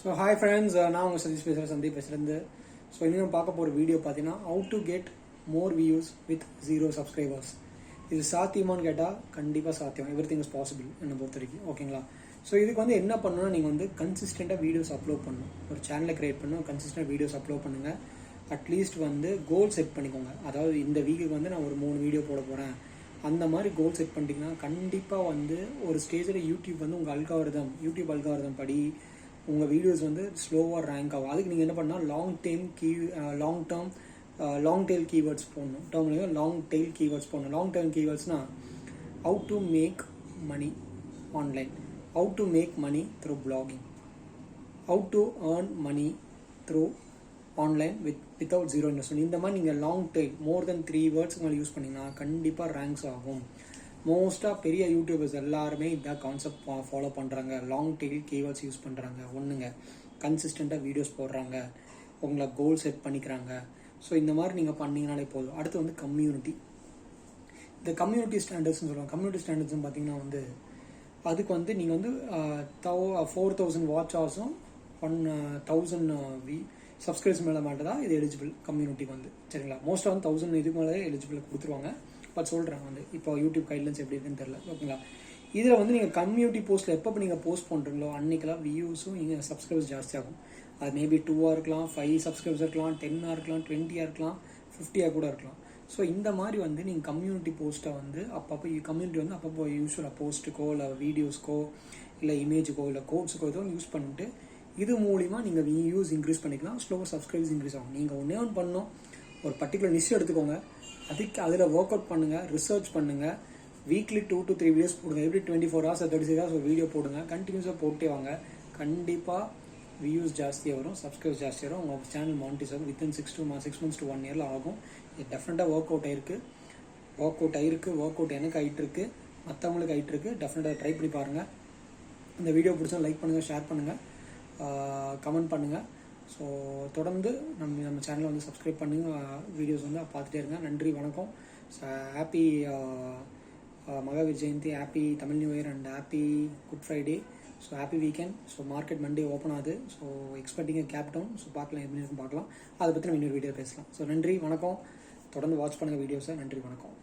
So hi friends, நான் உங்கள் சதீஷ் பேசுகிறேன், Sandhai Pechu. ஸோ இன்னும் பார்க்க போகிற வீடியோ பார்த்தீங்கன்னா how to get more views with 0 subscribers. இது சாத்தியமானு கேட்டால் கண்டிப்பாக சாத்தியம். எவ்ரிதிங் இஸ் பாசிபிள் என்னை பொறுத்த வரைக்கும். ஓகேங்களா? ஸோ இதுக்கு வந்து என்ன பண்ணணும்னா, நீங்கள் வந்து கன்சிஸ்டண்ட்டாக வீடியோஸ் அப்லோட் பண்ணணும். ஒரு சேனலை க்ரியேட் பண்ணணும், கன்சிஸ்டன்ட் வீடியோஸ் அப்லோட் பண்ணுங்கள். அட்லீஸ்ட் வந்து கோல் செட் பண்ணிக்கோங்க. அதாவது இந்த வீக்குக்கு வந்து நான் ஒரு 3 வீடியோ போட போகிறேன், அந்த மாதிரி கோல் செட் பண்ணிட்டீங்கன்னா கண்டிப்பாக வந்து ஒரு ஸ்டேஜில் யூடியூப் வந்து உங்கள் யூடியூப் அல்காரிதம் படி உங்கள் வீடியோஸ் வந்து ஸ்லோவாக ரேங்க் ஆகும். அதுக்கு நீங்கள் என்ன பண்ணால் லாங் டெயில் கீவேர்ட்ஸ் போடணும். லாங் டெயில் கீவேர்ட்ஸ் போடணும். லாங் டெயில் கீவேர்ட்ஸ்னால் how to make money online, how to make money through blogging, how to earn money through online without 0 investment. இந்த மாதிரி நீங்கள் long tail more than 3 words மேலே use பண்ணிங்கன்னா கண்டிப்பாக ranks ஆகும். மோஸ்ட்டாக பெரிய யூடியூபர்ஸ் எல்லாருமே இந்த கான்செப்ட் ஃபாலோ பண்ணுறாங்க. லாங் டெயில் கீவேர்ட்ஸ் யூஸ் பண்ணுறாங்க. ஒன்றுங்க, கன்சிஸ்டண்ட்டாக வீடியோஸ் போடுறாங்க, உங்களை கோல் செட் பண்ணிக்கிறாங்க. ஸோ இந்த மாதிரி நீங்கள் பண்ணிங்கனாலே போதும். அடுத்து வந்து கம்யூனிட்டி. இந்த கம்யூனிட்டி ஸ்டாண்டர்ட்ஸ்னு சொல்லுவாங்க. கம்யூனிட்டி ஸ்டாண்டர்ட்ஸ்னு பார்த்தீங்கன்னா வந்து அதுக்கு வந்து நீங்கள் வந்து 4000 வாட்ச் ஹவர்ஸும் 1000 சப்ஸ்கிரைப்ஸ் மேலே மட்டும் தான் இது எலிஜிபிள் கம்யூனிட்டிக்கு வந்து. சரிங்களா? மோஸ்ட்டாக வந்து 1000 இதுக்கு மேலே எலிஜிபிள் கொடுத்துருவாங்க. பட் சொல்கிறேன் வந்து இப்போ யூடியூப் கைட்லைன்ஸ் எப்படி இருக்குன்னு தெரியல. ஓகேங்களா? இதில் வந்து நீங்கள் கம்யூனிட்டி போஸ்ட்டில் எப்போ நீங்கள் போஸ்ட் பண்ணுறீங்களோ அன்றைக்கெல்லாம் வியூஸும் இங்கே சப்ஸ்கிரைபர்ஸ் ஜாஸ்தியாகும். அது மேபி 2 இருக்கலாம், 5 சப்ஸ்கிரைபர்ஸ் இருக்கலாம், 10 இருக்கலாம், 20 இருக்கலாம், 50 கூட இருக்கலாம். ஸோ இந்த மாதிரி வந்து நீங்கள் கம்யூனிட்டி போஸ்ட்டை வந்து கம்யூனிட்டி வந்து அப்பப்போ யூஸ்வலாக போஸ்ட்டுக்கோ இல்லை வீடியோஸ்க்கோ இல்லை இமேஜுக்கோ இல்லை கோட்ஸுக்கோ ஏதோ யூஸ் பண்ணிட்டு இது மூலிமா நீங்கள் வியூஸ் இன்க்ரீஸ் பண்ணிக்கலாம். ஸ்லோவாக சப்ஸ்கிரைபர்ஸ் இன்க்ரீஸ் ஆகும். நீங்கள் ஒன்றே ஒன்று பண்ணணும், ஒரு பர்டிகுலர் நிஷ் எடுத்துக்கோங்க, அதில் ஒர்க் அவுட் பண்ணுங்கள், ரிசர்ச் பண்ணுங்கள். வீக்லி 2 to 3 வீடியோஸ் போடுங்க. எப்படி 24 hours 36 hours ஒரு வீடியோ போடுங்க. கண்டினியூஸாக போட்டே வாங்க. கண்டிப்பாக வியூஸ் ஜாஸ்தியாக வரும், சப்ஸ்கிரைபர்ஸ் ஜாஸ்தியாக வரும். உங்கள் சேனல் மானிட்டைஸ் ஆகும். வித்தின் 6 months to 1 year ஆகும். இது டெஃபினட்டாக ஒர்க் அவுட் ஆகிருக்கு. ஒர்க் அவுட் எனக்கு ஆகிட்டுருக்கு, மற்றவங்களுக்கு ஆகிட்டுருக்கு. டெஃபினட்டாக ட்ரை பண்ணி பாருங்கள். இந்த வீடியோ பிடிச்சா லைக் பண்ணுங்கள், ஷேர் பண்ணுங்கள், கமெண்ட் பண்ணுங்கள். ஸோ தொடர்ந்து நம்ம சேனலை வந்து சப்ஸ்கிரைப் பண்ணி வீடியோஸ் வந்து பார்த்துட்டே இருங்க. நன்றி, வணக்கம். Happy Mahavir Jayanti, happy Tamil new year and happy good Friday. So happy weekend. So market Monday open ஆகுது. So expecting gap down. So பார்க்கலாம், எப்படி இருக்கும் பார்க்கலாம். அதை பற்றி நம்ம இன்னொரு வீடியோ பேசலாம். ஸோ நன்றி, வணக்கம். தொடர்ந்து வாட்ச் பண்ணுங்கள் வீடியோஸை. நன்றி, வணக்கம்.